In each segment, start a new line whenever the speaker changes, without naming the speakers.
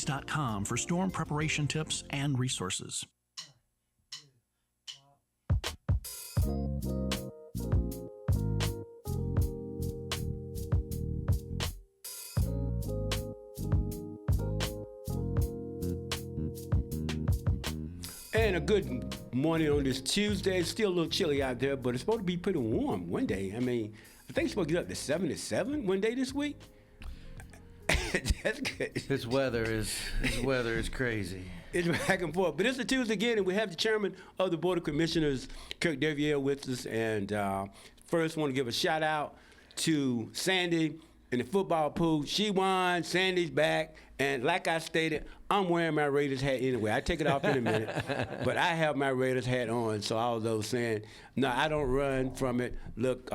citypolice.com for storm preparation tips and resources.
And a good morning on this Tuesday. It's still a little chilly out there, but it's supposed to be pretty warm one day. I mean, I think it's supposed to get up to 77 one day this week. That's good.
His weather is crazy.
It's back and forth. But it's a Tuesday again, and we have the chairman of the Board of Commissioners, Kirk deViere, with us. And first, I want to give a shout out to Sandy in the football pool. She won. Sandy's back. And like I stated, I'm wearing my Raiders hat anyway. I take it off in a minute, but I have my Raiders hat on. So all those saying, no, I don't run from it. Look,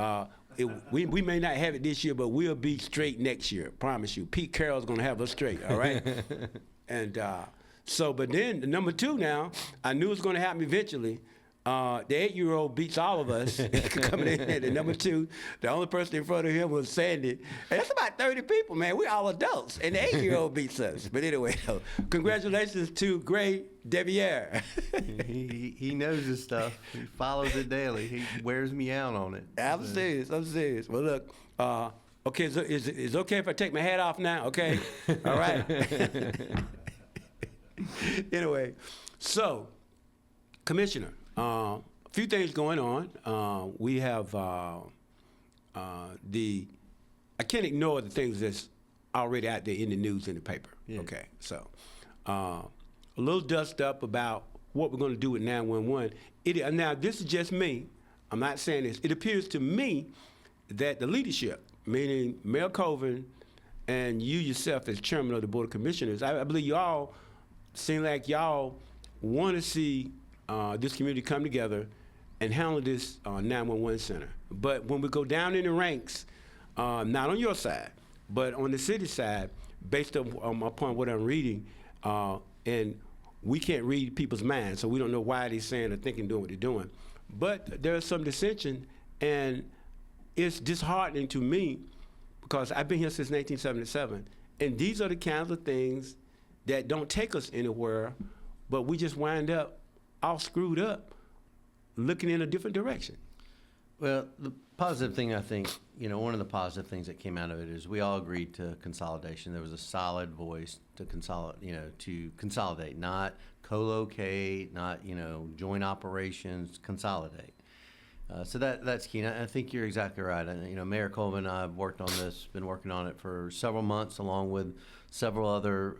we may not have it this year, but we'll be straight next year. Promise you. Pete Carroll's going to have us straight, all right? And but then number two now, I knew it was going to happen eventually. The 8-year-old beats all of us coming in. And number two, the only person in front of him was Sandy. And that's about 30 people, man. We're all adults. And the 8-year-old beats us. But anyway, congratulations to Gray deViere.
he knows his stuff. He follows it daily. He wears me out on it.
I'm serious. Well, look, okay, so is it okay if I take my hat off now? Okay? All right. Anyway, so, Commissioner, a few things going on. We have I can't ignore the things that's already out there in the news in the paper. Yeah. Okay, so a little dust up about what we're going to do with 911. Now, this is just me. I'm not saying this. It appears to me that the leadership, meaning Mayor Colvin and you yourself as chairman of the Board of Commissioners, I believe y'all seem like y'all want to see this community come together and handle this 911 center. But when we go down in the ranks, not on your side, but on the city side, based upon what I'm reading, and we can't read people's minds, so we don't know why they're saying or thinking, doing what they're doing. But there's some dissension, and it's disheartening to me because I've been here since 1977, and these are the kinds of things that don't take us anywhere, but we just wind up all screwed up, looking in a different direction.
Well, the positive thing, I think, one of the positive things that came out of it is we all agreed to consolidation. There was a solid voice to consolidate, not co-locate, not, joint operations, consolidate. So that's key. And I think you're exactly right. Mayor Colvin and I have worked on this, been working on it for several months, along with several other,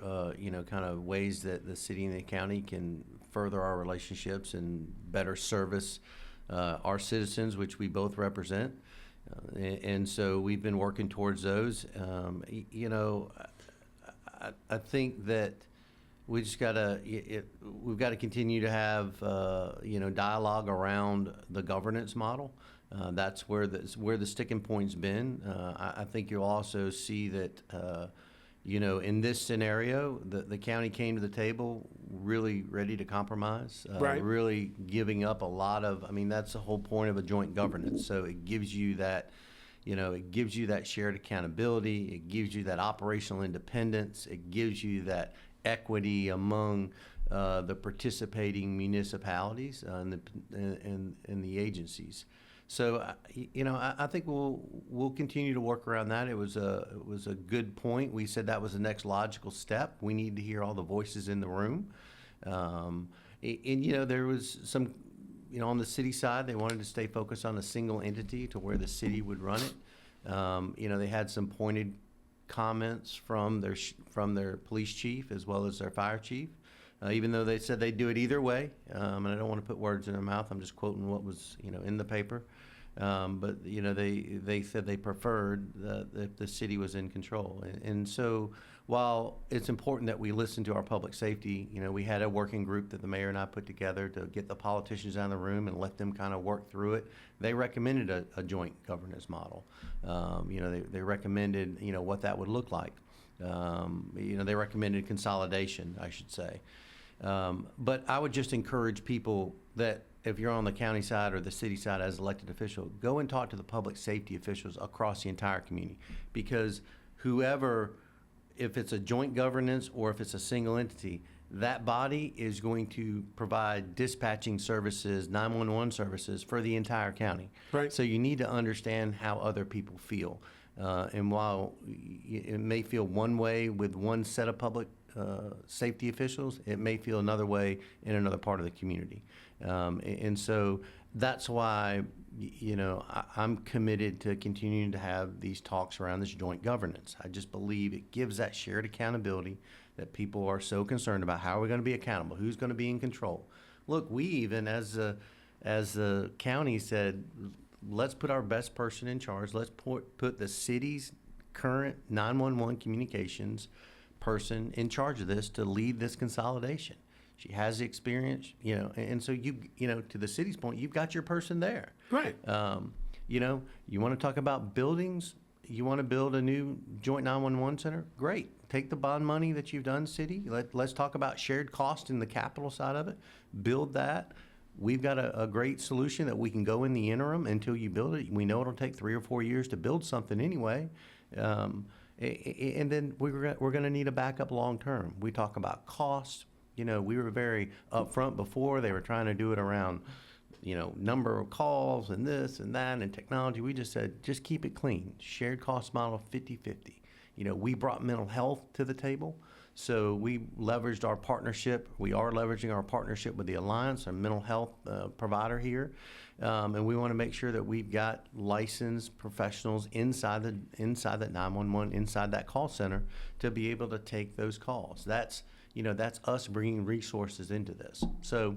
kind of ways that the city and the county can further our relationships and better service our citizens, which we both represent. And so we've been working towards those. I think that we just we've got to continue to have dialogue around the governance model. That's where the sticking point's been. I think you'll also see that in this scenario, the county came to the table really ready to compromise,
right.
Really giving up a lot of. That's the whole point of a joint governance. So it gives you that. It gives you that shared accountability. It gives you that operational independence. It gives you that equity among the participating municipalities and the agencies. So I think we'll continue to work around that. It was a good point. We said that was the next logical step. We need to hear all the voices in the room, and there was some. On the city side, they wanted to stay focused on a single entity to where the city would run it. They had some pointed comments from their police chief as well as their fire chief, even though they said they'd do it either way. And I don't want to put words in their mouth. I'm just quoting what was in the paper. But they said they preferred that the city was in control. And so while it's important that we listen to our public safety, we had a working group that the mayor and I put together to get the politicians out of the room and let them kind of work through it. They recommended a joint governance model. They recommended what that would look like. They recommended consolidation, I should say. But I would just encourage people that if you're on the county side or the city side as elected official, go and talk to the public safety officials across the entire community, because whoever if it's a joint governance or if it's a single entity, that body is going to provide dispatching services, 911 services for the entire county.
Right.
So you need to understand how other people feel. And while it may feel one way with one set of public safety officials, it may feel another way in another part of the community. And so that's why, I'm committed to continuing to have these talks around this joint governance. I just believe it gives that shared accountability that people are so concerned about. How are we going to be accountable? Who's going to be in control? Look, we even, as the county said, let's put our best person in charge. Let's put the city's current 911 communications person in charge of this to lead this consolidation. She has the experience, and so to the city's point, you've got your person there.
Right.
You want to talk about buildings? You want to build a new joint 911 center? Great. Take the bond money that you've done, city. Let's talk about shared cost in the capital side of it. Build that. We've got a great solution that we can go in the interim until you build it. We know it'll take 3 or 4 years to build something anyway. And then we're going to need a backup long term. We talk about cost. We were very upfront before. They were trying to do it around, number of calls and this and that and technology. We just said, just keep it clean. Shared cost model 50-50. We brought mental health to the table. So we leveraged our partnership. We are leveraging our partnership with the Alliance, our mental health provider here. And we want to make sure that we've got licensed professionals inside that 911, inside that call center to be able to take those calls. That's us bringing resources into this. So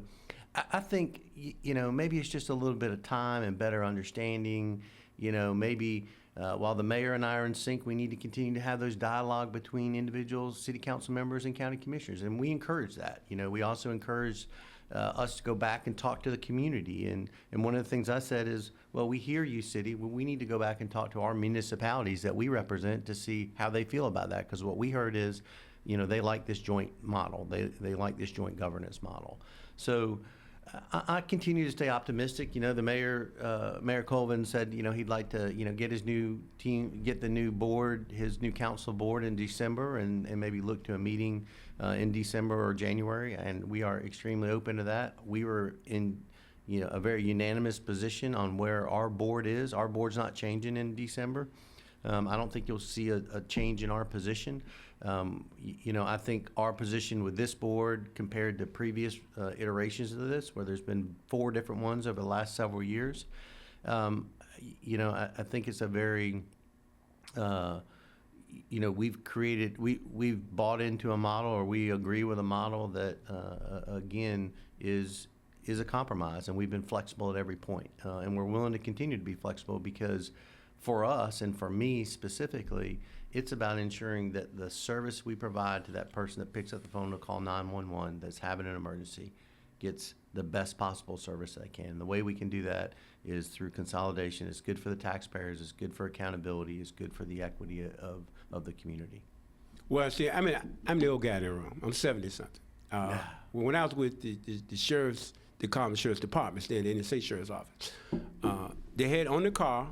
I think, maybe it's just a little bit of time and better understanding, maybe while the mayor and I are in sync, we need to continue to have those dialogue between individuals, city council members, and county commissioners. And we encourage that. We also encourage us to go back and talk to the community. And one of the things I said is, well, we hear you, city. Well, we need to go back and talk to our municipalities that we represent to see how they feel about that. Because what we heard is, they like this joint model. They like this joint governance model. So I continue to stay optimistic. The Mayor Colvin said, he'd like to, get his new team, get the new board, his new council board in December, and maybe look to a meeting in December or January. And we are extremely open to that. We were in, a very unanimous position on where our board is. Our board's not changing in December. I don't think you'll see a change in our position. I think our position with this board compared to previous iterations of this, where there's been 4 different ones over the last several years, I think it's a very, we've bought into a model, or we agree with a model that, again, is a compromise, and we've been flexible at every point. And we're willing to continue to be flexible because for us, and for me specifically, it's about ensuring that the service we provide to that person that picks up the phone to call 911 that's having an emergency gets the best possible service they can. And the way we can do that is through consolidation. It's good for the taxpayers. It's good for accountability. It's good for the equity of the community.
Well, see, I'm the old guy in the room. I'm 70-something. When I was with the sheriff's, they call them sheriff's departments, then in the state sheriff's office, they had on the car,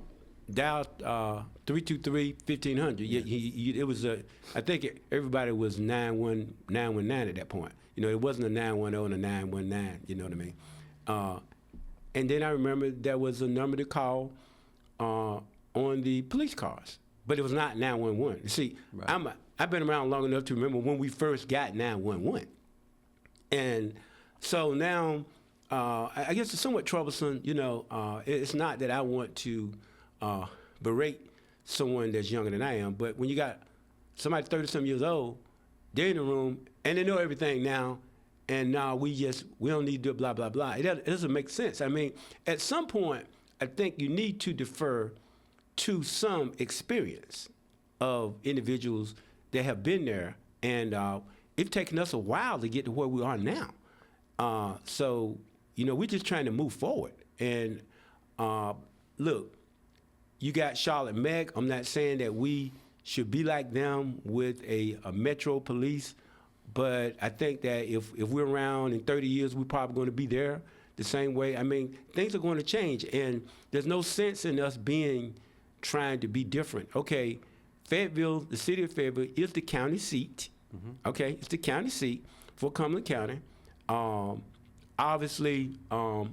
dialed 323-1500. It was I think everybody was 919 at that point. It wasn't a 910 and a 919. You know what I mean? And then I remember there was a number to call on the police cars, but it was not 911. You see, right. I've been around long enough to remember when we first got 911, and so now I guess it's somewhat troublesome. It's not that I want to berate someone that's younger than I am, but when you got somebody 30-some years old, they're in the room and they know everything now, and now we don't need to do blah, blah, blah. It doesn't make sense. I mean, at some point, I think you need to defer to some experience of individuals that have been there, and it's taken us a while to get to where we are now. So, we're just trying to move forward. And look, you got Charlotte Meg. I'm not saying that we should be like them with a metro police, but I think that if we're around in 30 years, we're probably going to be there the same way. I mean, things are going to change, and there's no sense in us trying to be different. Okay, Fayetteville, the city of Fayetteville, is the county seat. Okay, it's the county seat for Cumberland County. Obviously,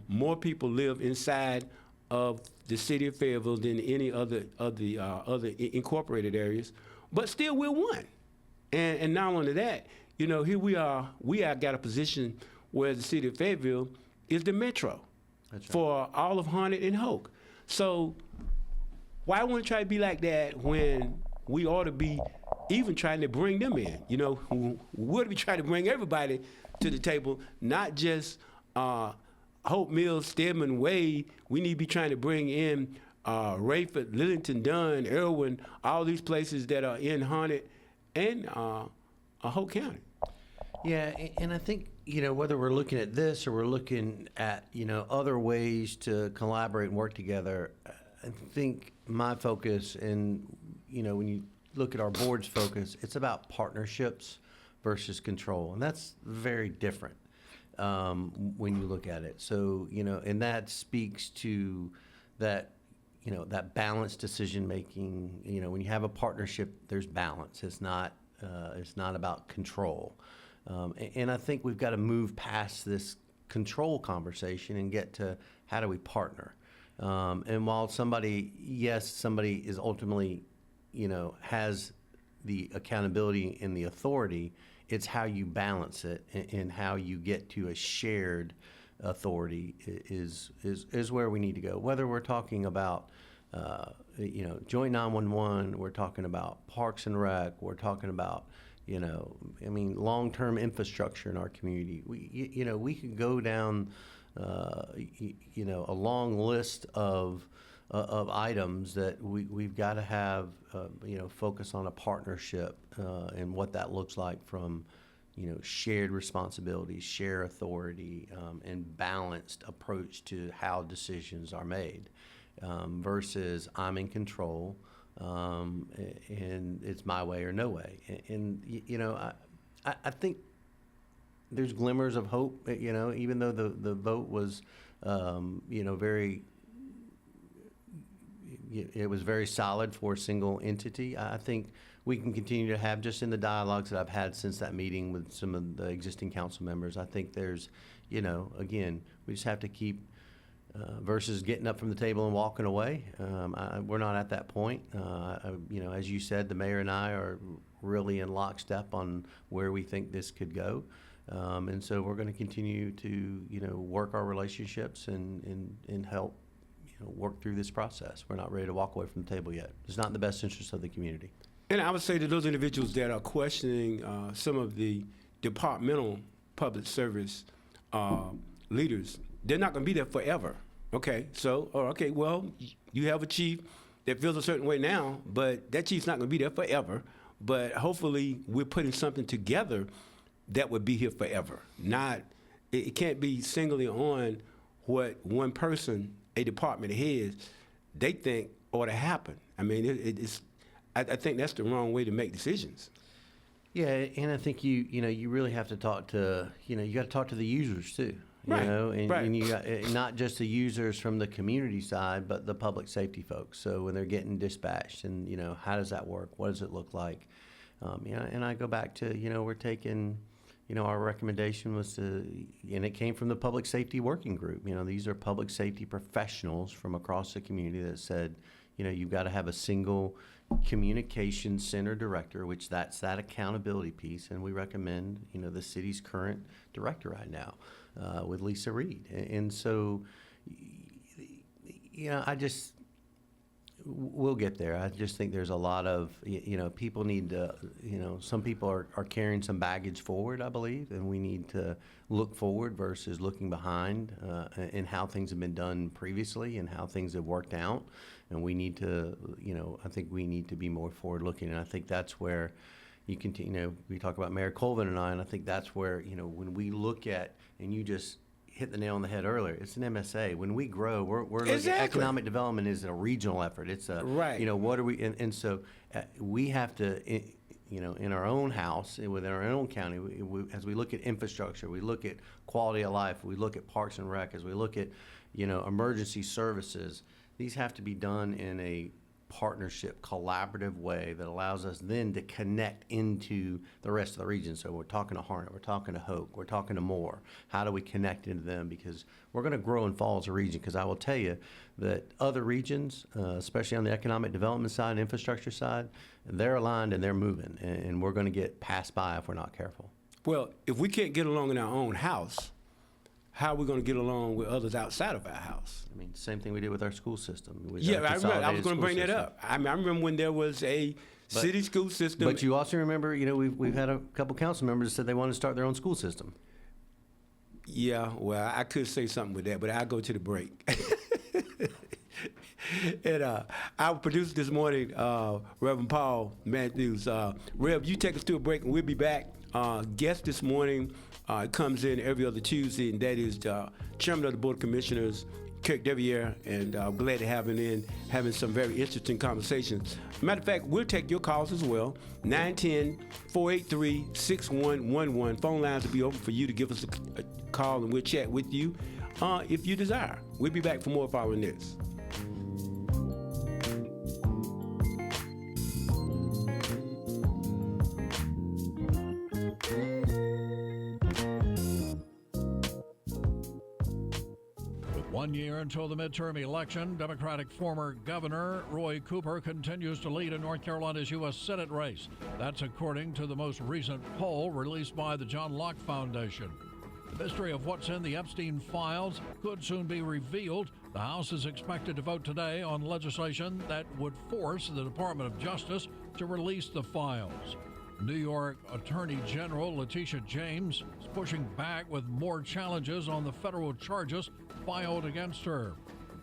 more people live inside of the city of Fayetteville than any other of the other incorporated areas, but still we're one. And not only that, here we are got a position where the city of Fayetteville is the metro for all of Harnett and Hoke. So why wouldn't try to be like that when we ought to be even trying to bring them in? We ought to be trying to bring everybody to the table, not just Hope Mills, Stedman, Wade. We need to be trying to bring in Rayford, Lillington, Dunn, Irwin, all these places that are in Harnett and Hope County.
Yeah, and I think, whether we're looking at this or we're looking at, other ways to collaborate and work together, I think my focus and, when you look at our board's focus, it's about partnerships versus control. And that's very different when you look at it. So, and that speaks to that, that balanced decision making. When you have a partnership, there's balance. It's not about control. And I think we've got to move past this control conversation and get to how do we partner. And while somebody is ultimately, has the accountability and the authority, it's how you balance it and how you get to a shared authority is where we need to go. Whether we're talking about, Joint 911, we're talking about Parks and Rec, we're talking about, long-term infrastructure in our community. We could go down, a long list of items that we've got to have, focus on a partnership and what that looks like from, shared responsibilities, share authority, and balanced approach to how decisions are made versus I'm in control and it's my way or no way. And I think there's glimmers of hope, even though the vote was, very, it was very solid for a single entity. I think we can continue to have, just in the dialogues that I've had since that meeting with some of the existing council members, I think there's, again, we just have to keep, versus getting up from the table and walking away. We're not at that point. As you said, the mayor and I are really in lockstep on where we think this could go. And so we're going to continue to, work our relationships and help, work through this process. We're not ready to walk away from the table yet. It's not in the best interest of the community.
And I would say to those individuals that are questioning some of the departmental public service leaders, they're not going to be there forever. Okay, so, well, you have a chief that feels a certain way now, but that chief's not going to be there forever. But hopefully we're putting something together that would be here forever. It can't be singly on what one person, a department head, they think ought to happen. I mean, I think that's the wrong way to make decisions.
Yeah, and I think you really have to talk to, you got to talk to the users too. And you got not just the users from the community side, but the public safety folks. So when they're getting dispatched and, how does that work? What does it look like? And I go back to, we're taking, our recommendation was to, and it came from the public safety working group. These are public safety professionals from across the community that said, you've got to have a single communication center director, which that's that accountability piece. And we recommend, the city's current director right now with Lisa Reed. And so, we'll get there. I just think there's a lot of, people need to, some people are carrying some baggage forward, I believe, and we need to look forward versus looking behind in how things have been done previously and how things have worked out. And we need to, I think we need to be more forward looking. And I think that's where you continue, we talk about Mayor Colvin and I think that's where, when we look at, and you just hit the nail on the head earlier, it's an MSA. When we grow, we're looking at economic development is a regional effort. It's a, what are we, and so we have to, in our own house, within our own county, as we look at infrastructure, we look at quality of life, we look at Parks and Rec, as we look at, emergency services, these have to be done in a partnership, collaborative way that allows us then to connect into the rest of the region. So we're talking to Harnett, we're talking to Hoke, we're talking to Moore. How do we connect into them? Because we're going to grow and fall as a region. Because I will tell you that other regions, especially on the economic development side and infrastructure side, they're aligned and they're moving. And we're going to get passed by if we're not careful.
Well, if we can't get along in our own house, how are we going to get along with others outside of our house?
I mean, same thing we did with our school system.
Yeah, I remember. I was going to bring that up. I remember when there was a city school system.
But you also remember, we've had a couple council members that said they want to start their own school system.
Yeah, well, I could say something with that, but I'll go to the break. And our producer this morning, Reverend Paul Matthews. Rev, you take us to a break, and we'll be back. Guest this morning comes in every other Tuesday, and that is the Chairman of the Board of Commissioners, Kirk deViere, and I'm glad to have him in, having some very interesting conversations. Matter of fact, we'll take your calls as well. 910-483-6111. Phone lines will be open for you to give us a call, and we'll chat with you if you desire. We'll be back for more following this.
With 1 year until the midterm election, Democratic former Governor Roy Cooper continues to lead in North Carolina's U.S. Senate race. That's according to the most recent poll released by the John Locke Foundation. The mystery of what's in the Epstein files could soon be revealed. The House is expected to vote today on legislation that would force the Department of Justice to release the files. New York Attorney General Letitia James is pushing back with more challenges on the federal charges filed against her.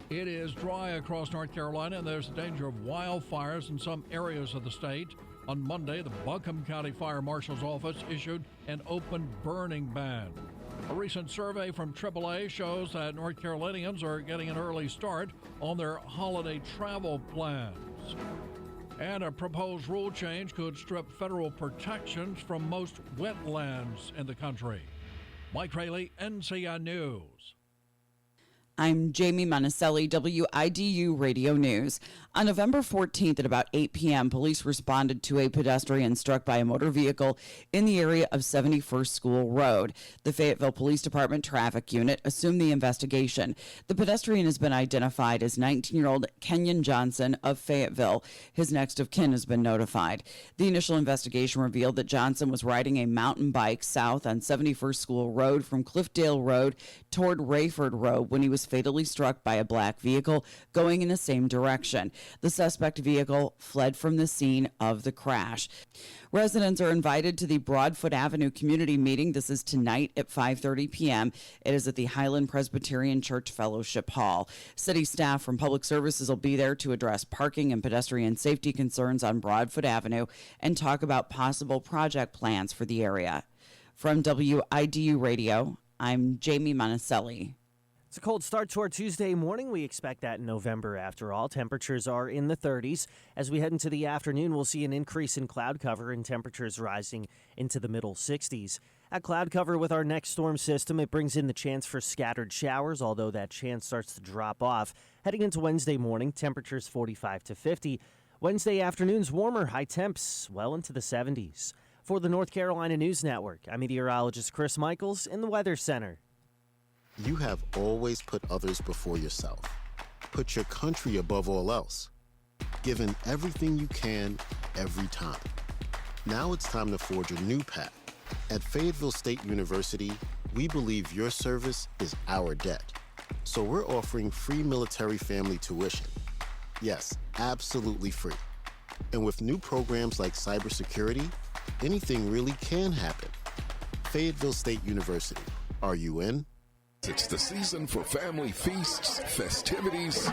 It is dry across North Carolina, and there's a danger of wildfires in some areas of the state. On Monday, the Buncombe County Fire Marshal's Office issued an open burning ban. A recent survey from AAA shows that North Carolinians are getting an early start on their holiday travel plans. And a proposed rule change could strip federal protections from most wetlands in the country. Mike Rayleigh, NCI News.
I'm Jamie Monticelli, WIDU Radio News. On November 14th at about 8 p.m., police responded to a pedestrian struck by a motor vehicle in the area of 71st School Road. The Fayetteville Police Department Traffic Unit assumed the investigation. The pedestrian has been identified as 19-year-old Kenyon Johnson of Fayetteville. His next of kin has been notified. The initial investigation revealed that Johnson was riding a mountain bike south on 71st School Road from Cliffdale Road toward Rayford Road when he was fatally struck by a black vehicle going in the same direction. The suspect vehicle fled from the scene of the crash. Residents are invited to the Broadfoot Avenue community meeting. This is tonight at 5:30 p.m. It is at the Highland Presbyterian Church Fellowship Hall. City staff from Public Services will be there to address parking and pedestrian safety concerns on Broadfoot Avenue and talk about possible project plans for the area. From WIDU Radio, I'm Jamie Monticelli.
It's a cold start to our Tuesday morning. We expect that in November after all. Temperatures are in the 30s. As we head into the afternoon, we'll see an increase in cloud cover and temperatures rising into the middle 60s. At cloud cover with our next storm system, it brings in the chance for scattered showers, although that chance starts to drop off. Heading into Wednesday morning, temperatures 45 to 50. Wednesday afternoons warmer, high temps well into the 70s. For the North Carolina News Network, I'm meteorologist Chris Michaels in the Weather Center.
You have always put others before yourself. Put your country above all else. Given everything you can, every time. Now it's time to forge a new path. At Fayetteville State University, we believe your service is our debt. So we're offering free military family tuition. Yes, absolutely free. And with new programs like cybersecurity, anything really can happen. Fayetteville State University. Are you in?
It's the season for family feasts, festivities,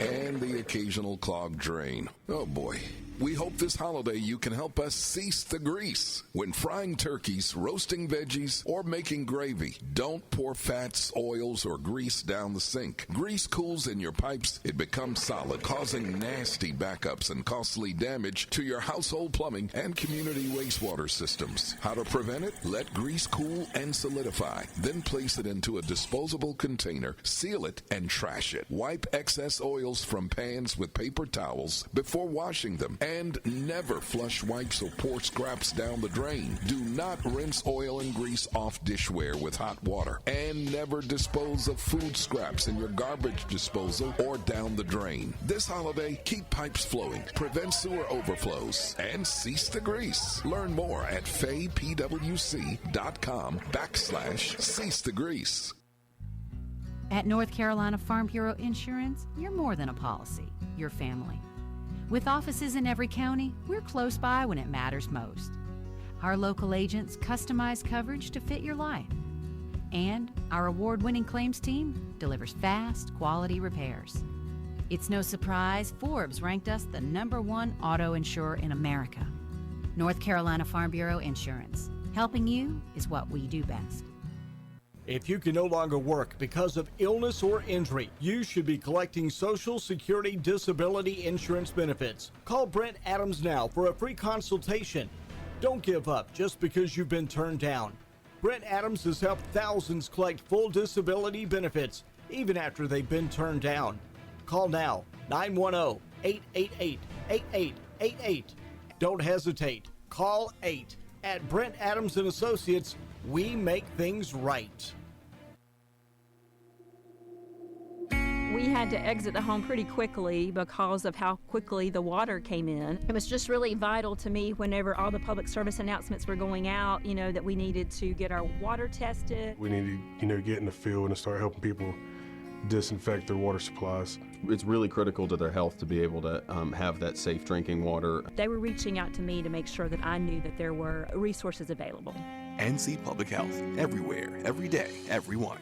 and the occasional clogged drain. Oh boy, We hope this holiday you can help us cease the grease. When frying turkeys, roasting veggies, or making gravy, don't pour fats, oils, or grease down the sink. Grease cools in your pipes, it becomes solid, causing nasty backups and costly damage to your household plumbing and community wastewater systems. How to prevent it? Let grease cool and solidify. Then place it into a disposable container, seal it, and trash it. Wipe excess oils from pans with paper towels before washing them. And never flush wipes or pour scraps down the drain. Do not rinse oil and grease off dishware with hot water. And never dispose of food scraps in your garbage disposal or down the drain. This holiday, keep pipes flowing, prevent sewer overflows, and cease the grease. Learn more at faypwc.com/cease the grease.
At North Carolina Farm Bureau Insurance, you're more than a policy, you're family. With offices in every county, we're close by when it matters most. Our local agents customize coverage to fit your life. And our award-winning claims team delivers fast, quality repairs. It's no surprise Forbes ranked us the #1 auto insurer in America. North Carolina Farm Bureau Insurance. Helping you is what we do best.
If you can no longer work because of illness or injury, you should be collecting Social Security disability insurance benefits. Call Brent Adams now for a free consultation. Don't give up just because you've been turned down. Brent Adams has helped thousands collect full disability benefits, even after they've been turned down. Call now, 910-888-8888. Don't hesitate. Call 8. At Brent Adams & Associates, we make things right.
We had to exit the home pretty quickly because of how quickly the water came in. It was just really vital to me whenever all the public service announcements were going out, that we needed to get our water tested.
We need to, get in the field and start helping people disinfect their water supplies.
It's really critical to their health to be able to have that safe drinking water.
They were reaching out to me to make sure that I knew that there were resources available.
NC Public Health, everywhere, every day, everyone.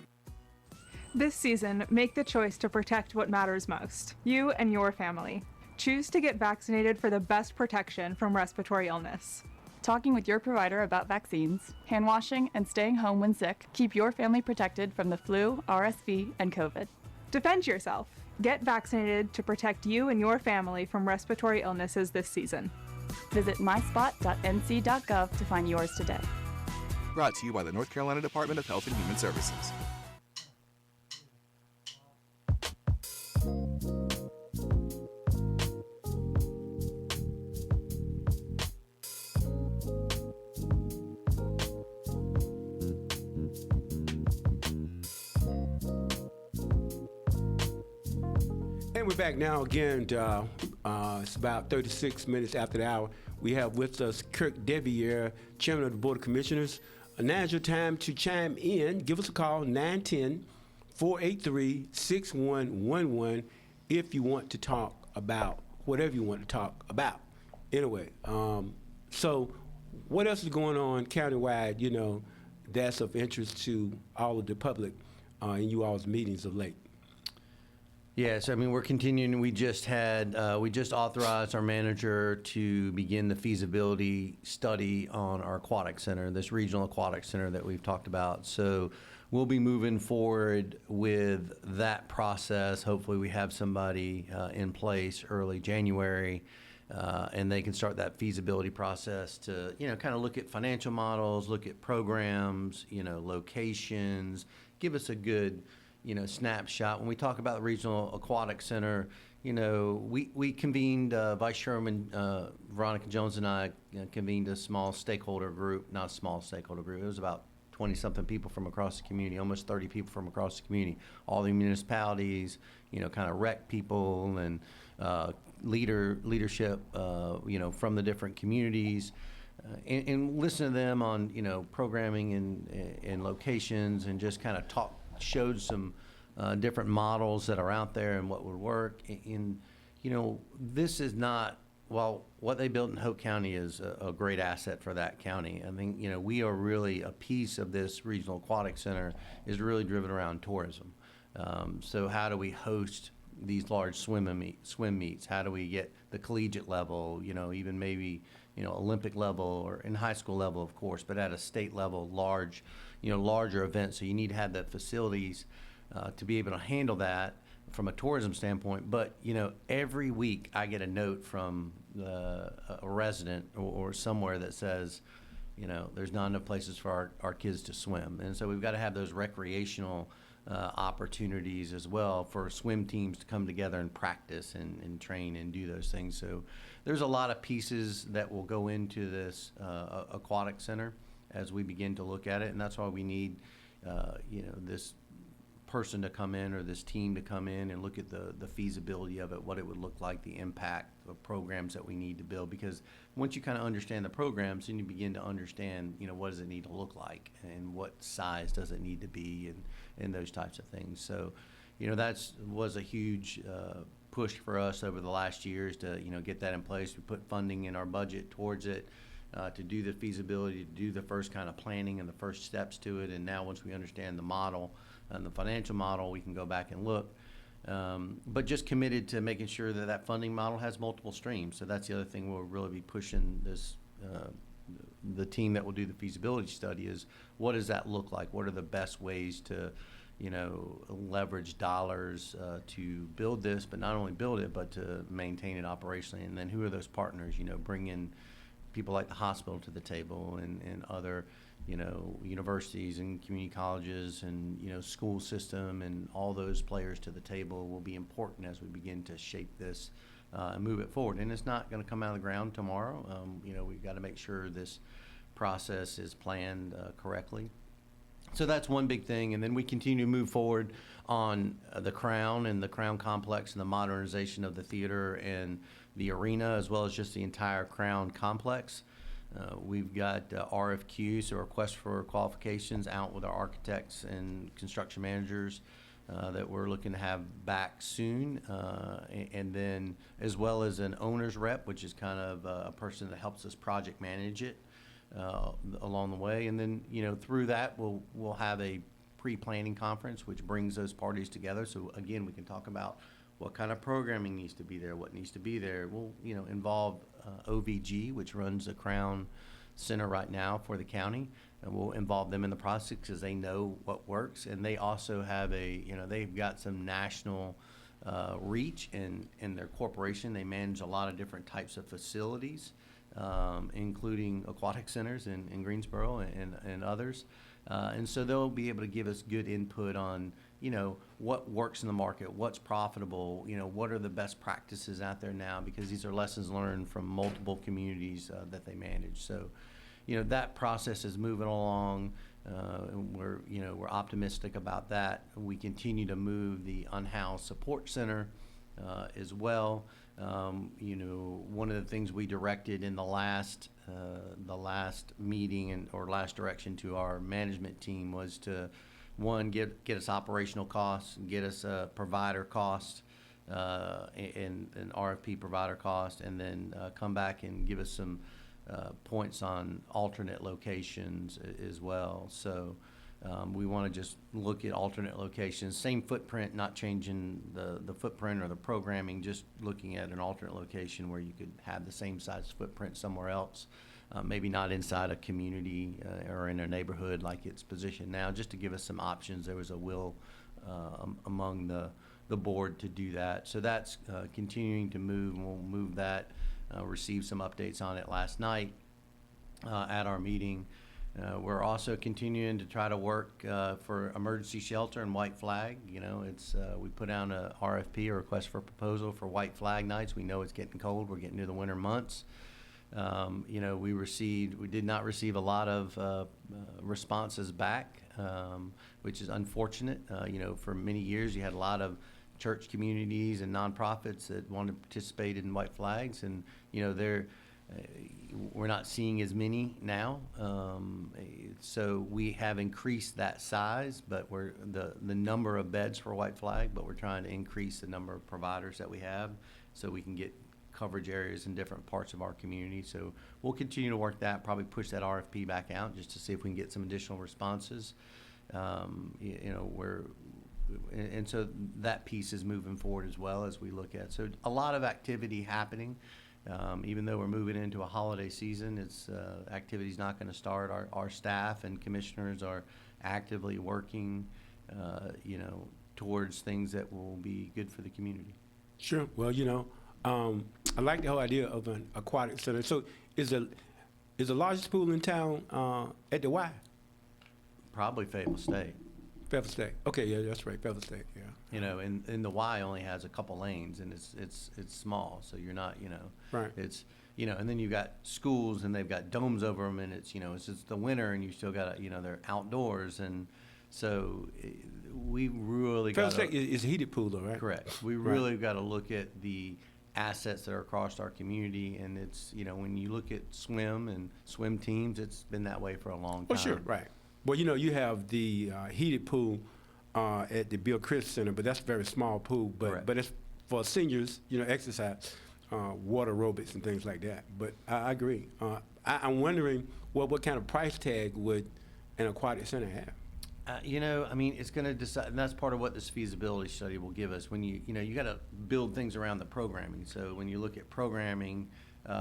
This season, make the choice to protect what matters most, you and your family. Choose to get vaccinated for the best protection from respiratory illness.
Talking with your provider about vaccines, hand washing, and staying home when sick keep your family protected from the flu, RSV, and COVID.
Defend yourself. Get vaccinated to protect you and your family from respiratory illnesses this season.
Visit myspot.nc.gov to find yours today.
Brought to you by the North Carolina Department of Health and Human Services.
And we're back now again. It's about 36 minutes after the hour. We have with us Kirk deViere, Chairman of the Board of Commissioners. Now's your time to chime in. Give us a call, 910-483-6111, if you want to talk about whatever you want to talk about. Anyway, so what else is going on countywide, that's of interest to all of the public in you all's meetings of late?
Yes, we're continuing. We just authorized our manager to begin the feasibility study on our aquatic center, this regional aquatic center that we've talked about. So we'll be moving forward with that process. Hopefully we have somebody in place early January, and they can start that feasibility process to, kind of look at financial models, look at programs, locations, give us a good snapshot. When we talk about the Regional Aquatic Center, we convened, Vice Chairman Veronica Jones and I convened a small stakeholder group, not a small stakeholder group, it was about 20-something people from across the community, almost 30 people from across the community, all the municipalities, kind of rec people and leadership, from the different communities. And listen to them on, programming and locations, and just kind of showed some different models that are out there and what would work. And, this is not, what they built in Hope County is a great asset for that county. We are really, a piece of this regional aquatic center is really driven around tourism. So how do we host these large swim meets? How do we get the collegiate level, even maybe, Olympic level or in high school level, of course, but at a state level, larger events. So you need to have the facilities to be able to handle that from a tourism standpoint. But, every week I get a note from a resident or somewhere that says, there's not enough places for our kids to swim. And so we've got to have those recreational opportunities as well for swim teams to come together and practice and train and do those things. So there's a lot of pieces that will go into this aquatic center as we begin to look at it. And that's why we need, this person to come in or this team to come in and look at the feasibility of it, what it would look like, the impact of programs that we need to build. Because once you kind of understand the programs, then you begin to understand, what does it need to look like and what size does it need to be and those types of things. So, was a huge push for us over the last years to, get that in place. We put funding in our budget towards it to do the feasibility, to do the first kind of planning and the first steps to it. And now once we understand the model and the financial model, we can go back and look. But just committed to making sure that that funding model has multiple streams. So that's the other thing we'll really be pushing this, the team that will do the feasibility study is what does that look like? What are the best ways to, leverage dollars to build this, but not only build it, but to maintain it operationally? And then who are those partners? Bring in people like the hospital to the table and other, universities and community colleges and, school system and all those players to the table will be important as we begin to shape this and move it forward. And it's not going to come out of the ground tomorrow. We've got to make sure this process is planned correctly. So that's one big thing. And then we continue to move forward on the Crown and the Crown complex and the modernization of the theater and the arena, as well as just the entire Crown complex. We've got RFQs, so requests for qualifications, out with our architects and construction managers that we're looking to have back soon. And then as well as an owner's rep, which is kind of a person that helps us project manage it along the way. And then, through that, we'll have a pre-planning conference, which brings those parties together. So again, we can talk about what kind of programming needs to be there, what needs to be there. We'll, involve OVG, which runs the Crown Center right now for the county, and we'll involve them in the process because they know what works. And they also have they've got some national reach in their corporation. They manage a lot of different types of facilities, including aquatic centers in Greensboro and others. And so they'll be able to give us good input on, what works in the market, what's profitable, what are the best practices out there now, because these are lessons learned from multiple communities that they manage. So, that process is moving along. And we're optimistic about that. We continue to move the unhoused support center as well. One of the things we directed in the last meeting or last direction to our management team was to, one, get us operational costs, get us a provider cost, and an RFP provider cost, and then come back and give us some points on alternate locations as well. So we want to just look at alternate locations, same footprint, not changing the footprint or the programming, just looking at an alternate location where you could have the same size footprint somewhere else, maybe not inside a community or in a neighborhood like it's positioned now, just to give us some options. There was a will among the board to do that. So that's continuing to move, and we'll move that, received some updates on it last night at our meeting. We're also continuing to try to work for emergency shelter and white flag. We put down a RFP, a request for proposal for white flag nights. We know it's getting cold. We're getting to the winter months. We did not receive a lot of responses back, which is unfortunate. For many years you had a lot of church communities and nonprofits that wanted to participate in white flags, and we're not seeing as many now. So we have increased that size, but the number of beds for white flag, but we're trying to increase the number of providers that we have so we can get coverage areas in different parts of our community. So we'll continue to work that, probably push that RFP back out just to see if we can get some additional responses. and so that piece is moving forward as well as we look at. So a lot of activity happening. Even though we're moving into a holiday season, it's activity's not going to start. Our staff and commissioners are actively working, towards things that will be good for the community.
Sure. Well, I like the whole idea of an aquatic center. So is the largest pool in town at the Y?
Probably Fayetteville State.
Fayetteville State. Okay, yeah, that's right. Fayetteville State. Yeah.
And the Y only has a couple lanes, and it's small, so you're not,
Right.
It's, and then you've got schools, and they've got domes over them, and it's it's the winter, and you still got they're outdoors, and so we really got
Fayetteville State is a heated pool, though, right?
Correct. We really got to look at the assets that are across our community, and it's when you look at swim and swim teams, it's been that way for a long time.
Oh, sure, right. Well, you have the heated pool at the Bill Chris Center, but that's a very small pool. But it's for seniors, exercise, water aerobics and things like that. But I agree. I'm wondering what kind of price tag would an aquatic center have?
It's going to decide, and that's part of what this feasibility study will give us. When you got to build things around the programming. So when you look at programming,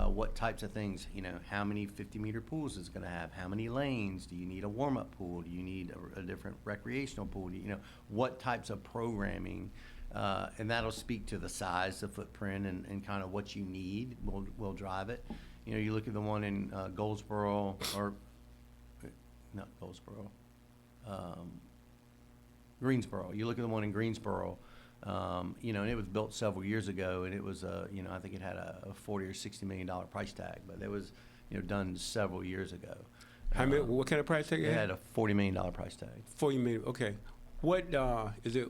what types of things, how many 50-meter pools is it going to have? How many lanes? Do you need a warm-up pool? Do you need a different recreational pool? What types of programming? And that'll speak to the size, the footprint, and kind of what you need will drive it. You look at the one in Goldsboro, or not Goldsboro, Greensboro. You look at the one in Greensboro, and it was built several years ago, and it was, I think it had a $40 or $60 million price tag, but it was, done several years ago.
How many? What kind of price tag?
It had a $40 million price tag.
$40 million. Okay. What is it?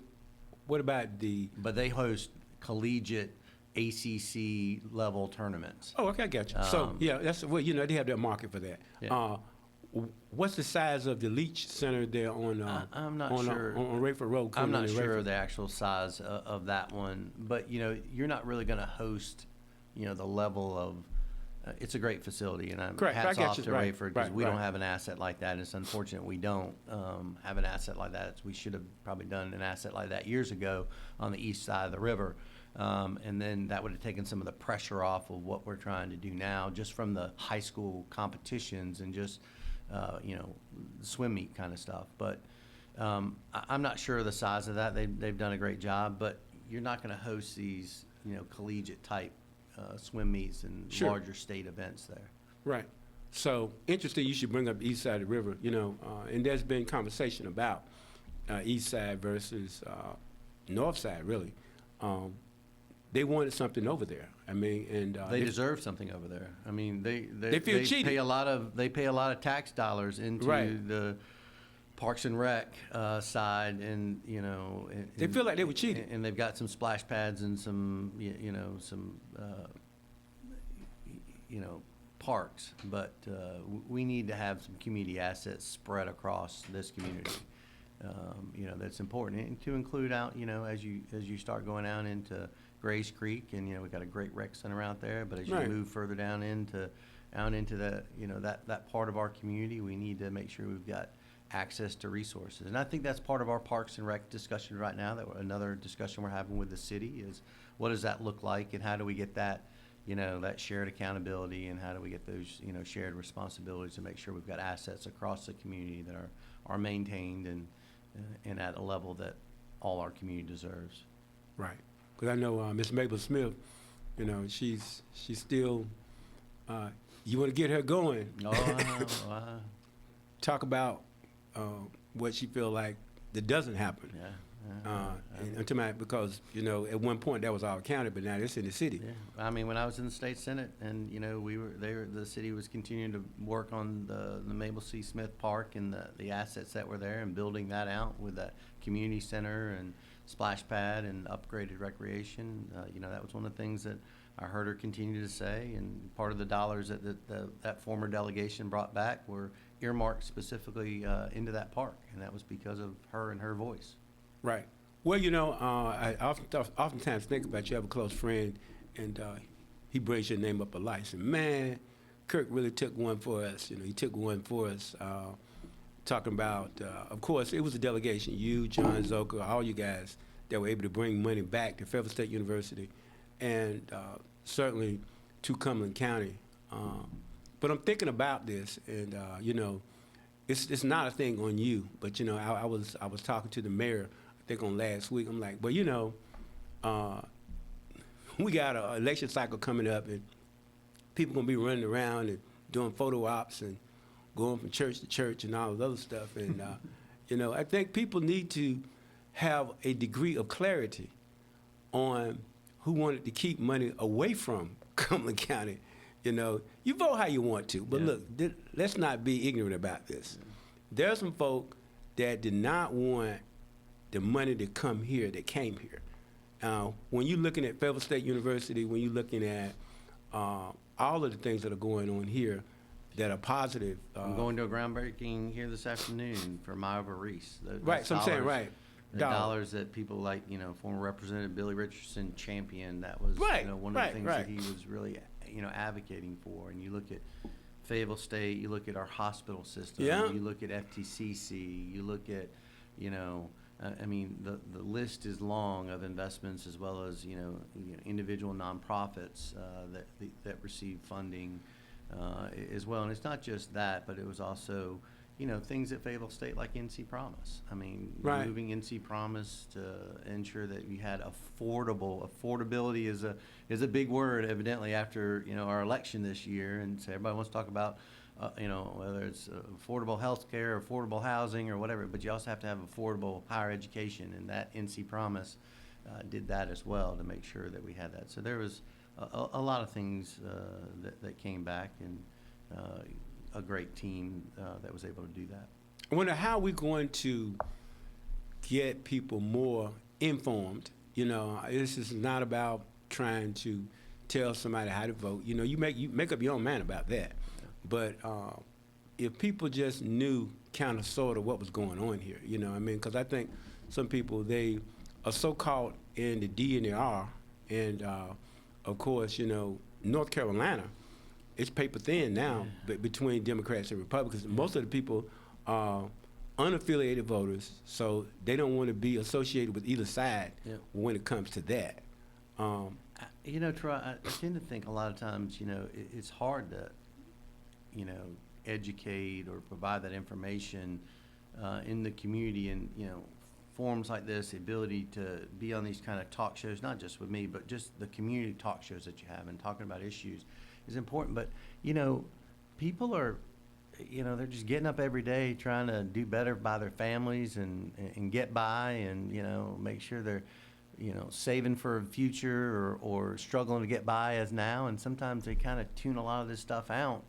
What about the?
But they host collegiate ACC level tournaments.
Oh, okay, I got you. So yeah, that's they have their market for that.
Yeah.
What's the size of the Leach Center there on?
I'm not sure.
On Rayford Road.
I'm not sure of the actual size of that one, but you're not really going to host, the level of. It's a great facility, and I'm
Correct.
hats off to
Right.
Rayford because we don't have an asset like that. And it's unfortunate we don't have an asset like that. We should have probably done an asset like that years ago on the east side of the river. And then that would have taken some of the pressure off of what we're trying to do now, just from the high school competitions and just swim meet kind of stuff. But I'm not sure of the size of that. They've done a great job, but you're not going to host these collegiate type swim meets and
Sure.
larger state events there.
Right. So interesting. You should bring up the east side of the river. And there's been conversation about east side versus north side. Really, they wanted something over there. I mean, and
they deserve something over there. I mean, they
feel cheated.
Pay a lot of tax dollars into
Right.
the Parks and Rec side, and
they feel like they were cheated.
And they've got some splash pads and some parks, but we need to have some community assets spread across this community. That's important, and to include out as you start going out into Grays Creek, and we've got a great rec center out there. But as you
Right.
move further down into the that part of our community, we need to make sure we've got access to resources. And I think that's part of our Parks and Rec discussion right now. Another discussion we're having with the city is what does that look like, and how do we get that that shared accountability, and how do we get those shared responsibilities to make sure we've got assets across the community that are maintained and at a level that all our community deserves.
Right. Because I know Miss Mabel Smith, she's still, you want to get her going.
Oh,
Talk about what she feel like that doesn't happen.
Yeah.
Because at one point that was all county, but now it's in the city.
Yeah. I mean, when I was in the state senate, and the city was continuing to work on the Mabel C. Smith Park and the assets that were there, and building that out with that community center and splash pad and upgraded recreation. That was one of the things that I heard her continue to say, and part of the dollars that former delegation brought back were earmarked specifically into that park, and that was because of her and her voice.
Right. Well, I oftentimes think about you have a close friend, and he brings your name up a lot. He said, man, Kirk really took one for us. He took one for us. talking about, of course, it was a delegation, you, John Zoka, all you guys that were able to bring money back to Fayetteville State University and certainly to Cumberland County. But I'm thinking about this, and you know, it's not a thing on you, but you know, I was talking to the mayor, I think on last week. I'm like, well, you know, we got an election cycle coming up, and people gonna be running around and doing photo ops and going from church to church and all this other stuff. And you know, I think people need to have a degree of clarity on who wanted to keep money away from Cumberland County. You know, you vote how you want to, but look, let's not be ignorant about this. There are some folk that did not want the money to come here that came here. When you're looking at Fayetteville State University, when you're looking at all of the things that are going on here that are positive.
I'm going to a groundbreaking here this afternoon for Myra Reese.
Right, so I'm saying, right.
The dollars that people like, you know, former Representative Billy Richardson championed, that was, you know, one of the things that he was really, you know, advocating for. And you look at Fayetteville State, you look at our hospital system, you look at FTCC, you look at, you know, I mean, the list is long of investments, as well as, you know individual nonprofits that receive funding as well. And it's not just that, but it was also, you know, things at Fayetteville State like NC Promise. I mean, moving NC Promise to ensure that you had affordability is a big word, evidently, after, you know, our election this year. And so everybody wants to talk about, you know, whether it's affordable health care, affordable housing, or whatever, but you also have to have affordable higher education, and that NC Promise did that as well to make sure that we had that. So there was a lot of things that came back, and a great team that was able to do that.
I wonder how we're going to get people more informed. You know, this is not about trying to tell somebody how to vote. You know, you make up your own mind about that. But if people just knew kind of sort of what was going on here, you know what I mean? Because I think some people, they are so caught in the D and the R. And, of course, you know, North Carolina, it's paper thin now between Democrats and Republicans. Most of the people are unaffiliated voters, so they don't want to be associated with either side when it comes to that.
You know, Troy, I tend to think a lot of times, you know, it's hard to, you know, educate or provide that information in the community, and, you know, forums like this, the ability to be on these kind of talk shows, not just with me, but just the community talk shows that you have and talking about issues is important. But, you know, people are, you know, they're just getting up every day trying to do better by their families and get by, and, you know, make sure they're, you know, saving for a future or struggling to get by as now. And sometimes they kind of tune a lot of this stuff out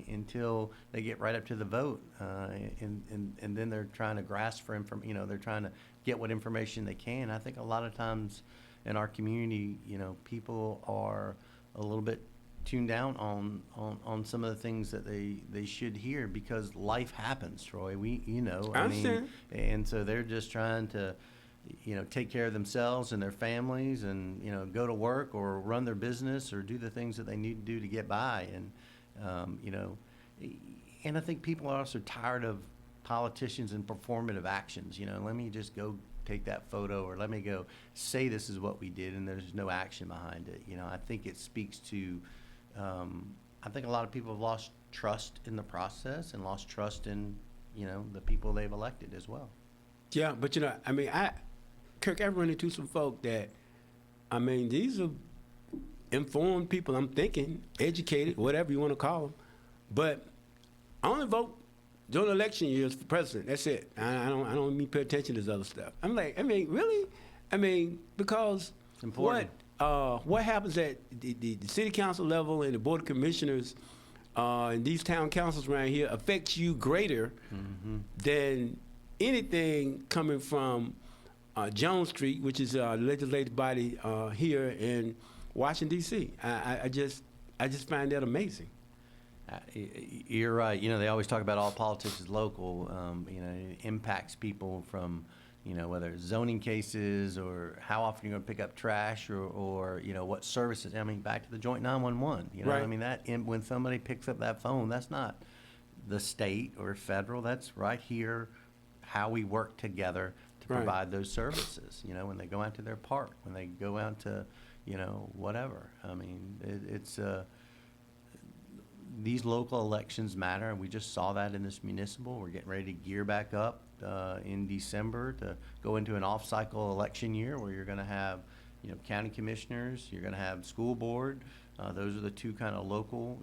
until they get right up to the vote. And then they're trying to grasp for information, you know, they're trying to get what information they can. I think a lot of times in our community, you know, people are a little bit tuned down on some of the things that they should hear, because life happens, Troy. You know, I mean, and so they're just trying to, you know, take care of themselves and their families, and, you know, go to work or run their business or do the things that they need to do to get by. And, you know, and I think people are also tired of politicians and performative actions. You know, let me just go take that photo, or let me go say this is what we did, and there's no action behind it. You know, I think it speaks to, I think a lot of people have lost trust in the process and lost trust in, you know, the people they've elected as well.
Yeah, but, you know, I mean, Kirk, I've run into some folk that, I mean, these are informed people, I'm thinking, educated, whatever you want to call them, but I only vote during election years for president. That's it. I don't even pay attention to this other stuff. I'm like, I mean, really? I mean, because what happens at the city council level and the board of commissioners and these town councils around here affects you greater than anything coming from Jones Street, which is a legislative body here in Washington, D.C. I just find that amazing.
You're right. You know, they always talk about all politics is local. You know, it impacts people from, you know, whether it's zoning cases or how often you're going to pick up trash or you know, what services. I mean, back to the joint 911. You know, I mean, that when somebody picks up that phone, that's not the state or federal. That's right here, how we work together to
Right.
provide those services. You know, when they go out to their park, when they go out to, you know, whatever. I mean, it's these local elections matter, and we just saw that in this municipal. We're getting ready to gear back up in December to go into an off-cycle election year where you're going to have, you know, county commissioners, you're going to have school board. Those are the two kind of local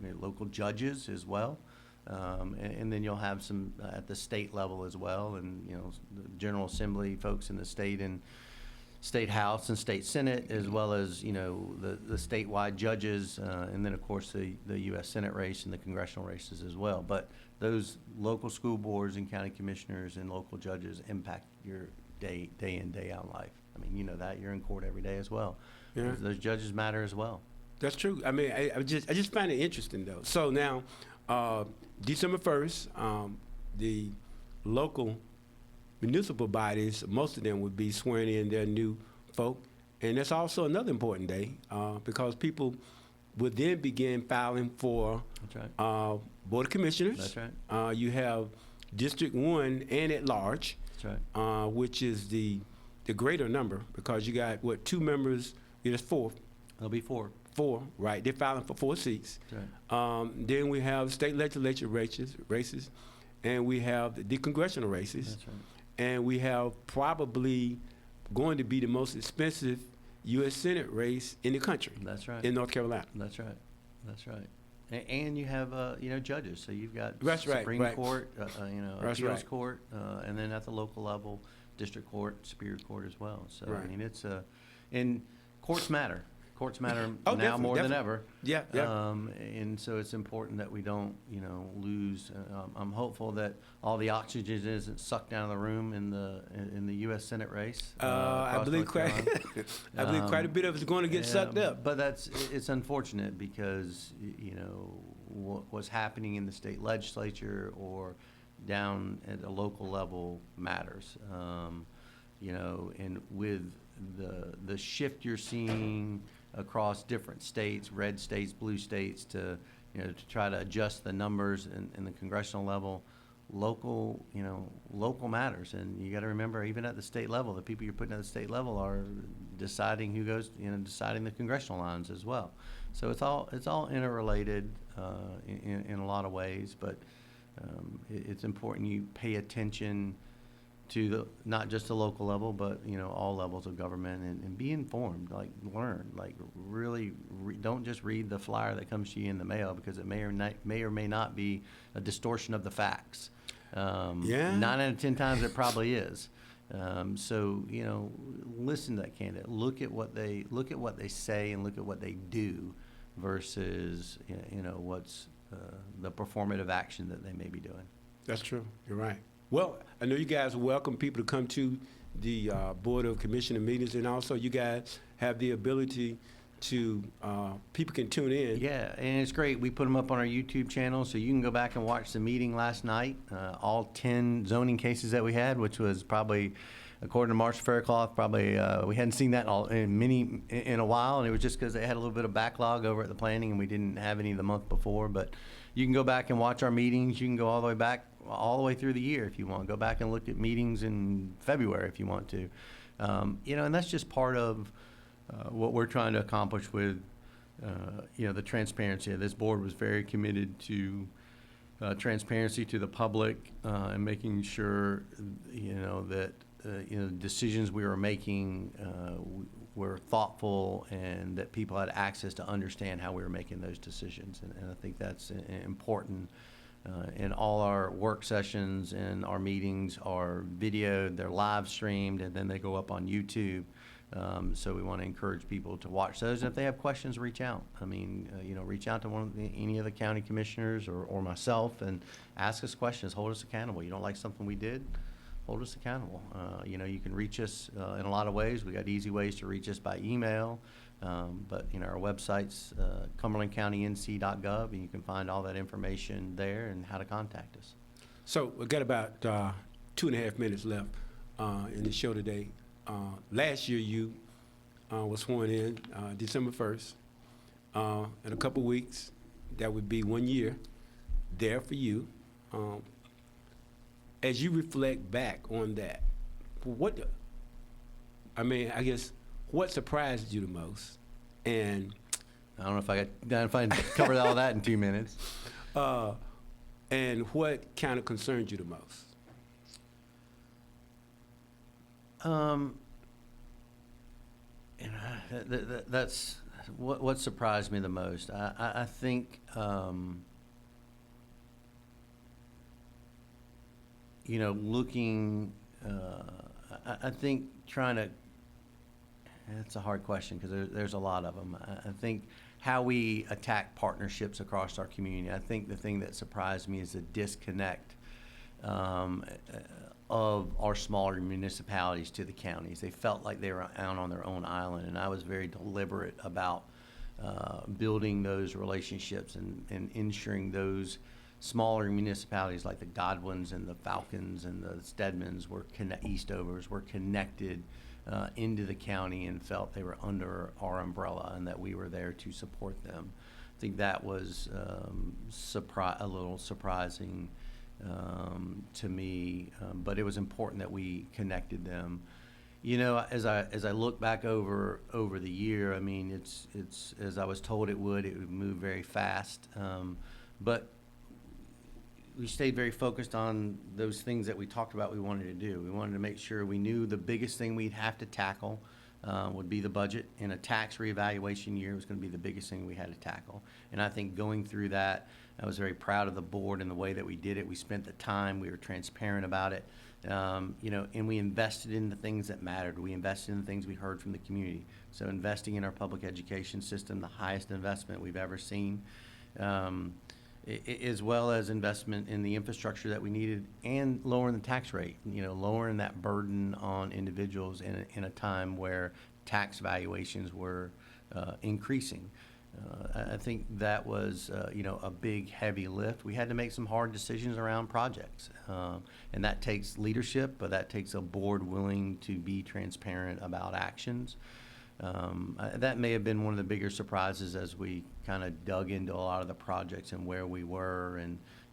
judges as well. And then you'll have some at the state level as well, and, you know, the General Assembly folks in the state and State House and State Senate, as well as, you know, the statewide judges, and then of course the U.S. Senate race and the congressional races as well. But those local school boards and county commissioners and local judges impact your day in, day out life. I mean, you know that, you're in court every day as well.
Yeah.
Those judges matter as well.
That's true. I mean, I just find it interesting though. So now, December 1st, the local municipal bodies, most of them would be swearing in their new folk. And that's also another important day because people would then begin filing for
That's right.
Board of Commissioners.
That's right.
You have District 1 and at large,
That's right.
which is the greater number because you got, what, 2 members, there's 4.
There'll be 4.
4, right. They're filing for 4 seats.
That's right.
Then we have state legislature races, and we have the congressional races.
That's right.
And we have probably going to be the most expensive U.S. Senate race in the country.
That's right.
In North Carolina.
That's right. That's right. And you have, you know, judges. So you've got
That's right,
Supreme
right.
Court, you know,
That's
appeals
right.
court, and then at the local level, district court, superior court as well. So
Right.
I mean, it's and courts matter. Courts matter
Oh,
now more than
definitely.
ever.
Yeah, yeah.
And so it's important that we don't, you know, lose. I'm hopeful that all the oxygen isn't sucked down the room in the U.S. Senate race.
I
across
believe
North Carolina.
I believe quite a bit of it's going to get sucked up.
But it's unfortunate because, you know, what's happening in the state legislature or down at a local level matters. You know, and with the shift you're seeing across different states, red states, blue states, to, you know, to try to adjust the numbers in the congressional level, local matters. And you got to remember, even at the state level, the people you're putting at the state level are deciding who goes, you know, deciding the congressional lines as well. So it's all interrelated in a lot of ways, but it's important you pay attention to not just the local level, but, you know, all levels of government, and be informed, like learn, like really don't just read the flyer that comes to you in the mail, because it may or may not be a distortion of the facts. 9 out of 10 times it probably is. So, you know, listen to that candidate. Look at what they say and look at what they do versus, you know, what's the performative action that they may be doing.
That's true. You're right. Well, I know you guys welcome people to come to the Board of Commissioner meetings, and also you guys have the ability to, people can tune in.
Yeah, and it's great. We put them up on our YouTube channel, so you can go back and watch the meeting last night, all 10 zoning cases that we had, which was probably, according to Marshall Faircloth, probably we hadn't seen that in a while, and it was just because they had a little bit of backlog over at the planning, and we didn't have any the month before. But you can go back and watch our meetings. You can go all the way back, all the way through the year if you want. Go back and look at meetings in February if you want to. You know, and that's just part of what we're trying to accomplish with, you know, the transparency. This board was very committed to transparency to the public and making sure, you know, that you know, decisions we were making were thoughtful and that people had access to understand how we were making those decisions. And I think that's important. And all our work sessions and our meetings are videoed, they're live streamed, and then they go up on YouTube. So we want to encourage people to watch those. And if they have questions, reach out. I mean, you know, reach out to any of the county commissioners or myself and ask us questions. Hold us accountable. You don't like something we did? Hold us accountable. You know, you can reach us in a lot of ways. We got easy ways to reach us by email. But, you know, our website's cumberlandcountync.gov, and you can find all that information there and how to contact us.
So we've got about 2.5 minutes left in the show today. Last year you was sworn in December 1st. In a couple weeks, that would be 1 year there for you. As you reflect back on that, I guess, what surprised you the most? And
I don't know if I covered all that in 2 minutes.
And what kind of concerned you the most?
That's what surprised me the most. I think, looking, I think trying to, it's a hard question because there's a lot of them. I think how we attack partnerships across our community. I think the thing that surprised me is the disconnect of our smaller municipalities to the counties. They felt like they were out on their own island, and I was very deliberate about building those relationships and ensuring those smaller municipalities like the Godwins and the Falcons and the Stedmans Eastovers were connected into the county and felt they were under our umbrella and that we were there to support them. I think that was a little surprising to me, but it was important that we connected them. As I look back over the year, I mean, it's as I was told it would move very fast, but we stayed very focused on those things that we talked about we wanted to do. We wanted to make sure we knew the biggest thing we'd have to tackle would be the budget. In a tax reevaluation year, it was going to be the biggest thing we had to tackle. And I think going through that, I was very proud of the board and the way that we did it. We spent the time, we were transparent about it, and we invested in the things that mattered. We invested in the things we heard from the community. So investing in our public education system, the highest investment we've ever seen, as well as investment in the infrastructure that we needed, and lowering the tax rate, lowering that burden on individuals in a time where tax valuations were increasing. I think that was, a big, heavy lift. We had to make some hard decisions around projects, and that takes leadership, but that takes a board willing to be transparent about actions. That may have been one of the bigger surprises as we kind of dug into a lot of the projects and where we were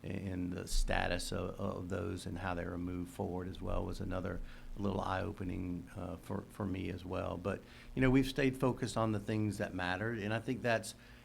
and the status of those and how they were moved forward as well was another little eye-opening for me as well. But, we've stayed focused on the things that mattered, and I think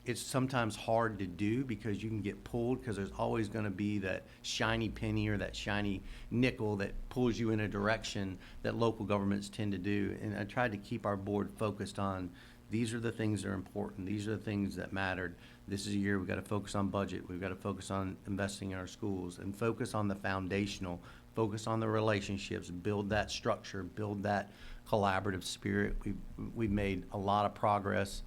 it's sometimes hard to do because you can get pulled because there's always going to be that shiny penny or that shiny nickel that pulls you in a direction that local governments tend to do. And I tried to keep our board focused on these are the things that are important. These are the things that mattered. This is a year we've got to focus on budget. We've got to focus on investing in our schools and focus on the foundational, focus on the relationships, build that structure, build that collaborative spirit. We've made a lot of progress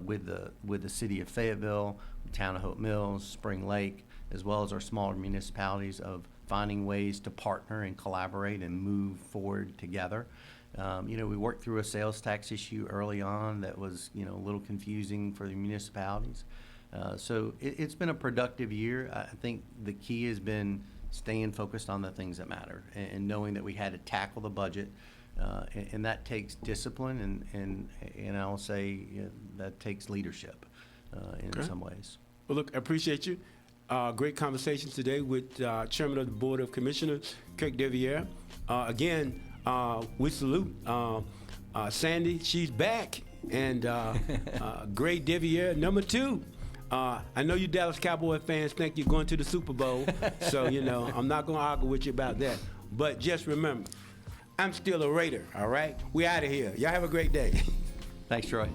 with the city of Fayetteville, the town of Hope Mills, Spring Lake, as well as our smaller municipalities of finding ways to partner and collaborate and move forward together. We worked through a sales tax issue early on that was, a little confusing for the municipalities. So it's been a productive year. I think the key has been staying focused on the things that matter and knowing that we had to tackle the budget. And that takes discipline, and I'll say that takes leadership in some ways.
Well, look, I appreciate you. Great conversation today with Chairman of the Board of Commissioners, Kirk deViere. Again, we salute Sandy. She's back, and great deViere. Number 2. I know you Dallas Cowboy fans think you're going to the Super Bowl, so, I'm not going to argue with you about that. But just remember, I'm still a Raider, all right? We out of here. Y'all have a great day.
Thanks, Troy.